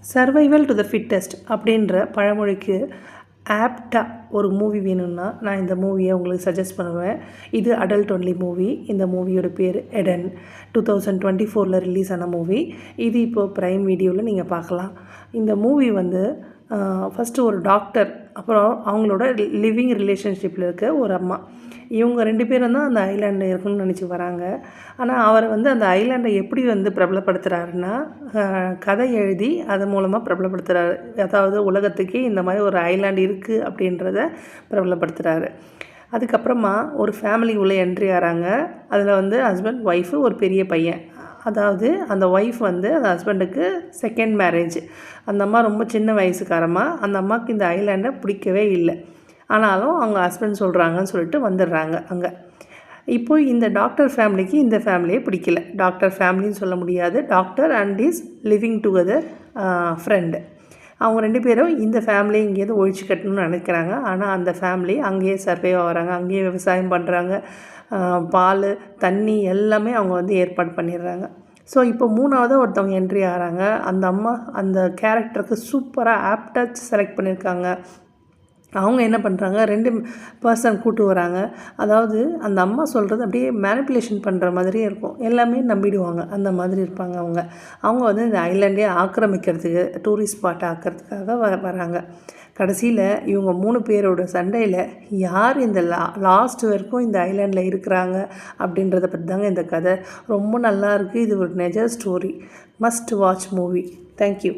Survival to the fittest அப்படின்ற பழமொழிக்கு ஆப்டாக ஒரு மூவி வேணும்னா நான் இந்த மூவியை உங்களுக்கு சஜஸ்ட் பண்ணுவேன். இது அடல்ட் ஒன்லி மூவி. இந்த மூவியோட பேர் எடன். 2024 ரிலீஸ் ஆன மூவி. இது இப்போது ப்ரைம் வீடியோவில் நீங்கள் பார்க்கலாம். இந்த மூவி வந்து ஃபஸ்ட்டு ஒரு டாக்டர், அப்புறம் அவங்களோட லிவிங் ரிலேஷன்ஷிப்பில் இருக்க ஒரு அம்மா, இவங்க 2 பேரும் தான் அந்த ஐலாண்டில் இருக்கணும்னு நினச்சி வராங்க. ஆனால் அவர் வந்து அந்த ஐலாண்டை எப்படி வந்து பிரபலப்படுத்துகிறாருன்னா, கதை எழுதி அது மூலமாக பிரபலப்படுத்துகிறாரு. அதாவது உலகத்துக்கே இந்த மாதிரி ஒரு ஐலாண்டு இருக்குது அப்படின்றத பிரபலப்படுத்துகிறாரு. அதுக்கப்புறமா ஒரு ஃபேமிலி உள்ளே என்ட்ரி ஆகிறாங்க. அதில் வந்து ஹஸ்பண்ட், ஒய்ஃபு, ஒரு பெரிய பையன். அதாவது அந்த ஒய்ஃப் வந்து அந்த ஹஸ்பண்டுக்கு செகண்ட் மேரேஜ். அந்த அம்மா ரொம்ப சின்ன வயசுக்காரம்மா. அந்த அம்மாவுக்கு இந்த ஐலாண்டை பிடிக்கவே இல்லை. ஆனாலும் அவங்க ஹஸ்பண்ட் சொல்கிறாங்கன்னு சொல்லிட்டு வந்துடுறாங்க அங்கே. இப்போது இந்த டாக்டர் ஃபேமிலிக்கு இந்த ஃபேமிலியே பிடிக்கல. டாக்டர் ஃபேமிலின்னு சொல்ல முடியாது, doctor and is living together friend. அவங்க 2 பேரும் இந்த ஃபேமிலியை இங்கேருந்து ஒழிச்சு கட்டணும்னு நினைக்கிறாங்க. ஆனால் அந்த ஃபேமிலி அங்கேயே சர்வே ஆகிறாங்க, அங்கேயே விவசாயம் பண்ணுறாங்க. பால், தண்ணி எல்லாமே அவங்க வந்து ஏற்பாடு பண்ணிடுறாங்க. ஸோ இப்போ 3ஆவது ஒருத்தவங்க என்ட்ரி ஆகிறாங்க. அந்த அம்மா அந்த கேரக்டருக்கு சூப்பராக ஆப்டாக செலக்ட் பண்ணியிருக்காங்க. அவங்க என்ன பண்ணுறாங்க, 2 பர்சன் கூட்டு வராங்க. அதாவது அந்த அம்மா சொல்கிறது அப்படியே மேனிப்புலேஷன் பண்ணுற மாதிரியே இருக்கும். எல்லாமே நம்பிடுவாங்க. அந்த மாதிரி இருப்பாங்க அவங்க. அவங்க வந்து இந்த ஐலாண்டே ஆக்கிரமிக்கிறதுக்கு, டூரிஸ்ட் ஸ்பாட்டை ஆக்கிறதுக்காக வராங்க. கடைசியில் இவங்க 3 பேரோட சண்டையில் யார் இந்த லாஸ்ட் வரைக்கும் இந்த ஐலாண்டில் இருக்கிறாங்க அப்படின்றத பற்றி தாங்க இந்த கதை. ரொம்ப நல்லாயிருக்கு. இது ஒரு நிஜ story. Must watch movie. Thank you.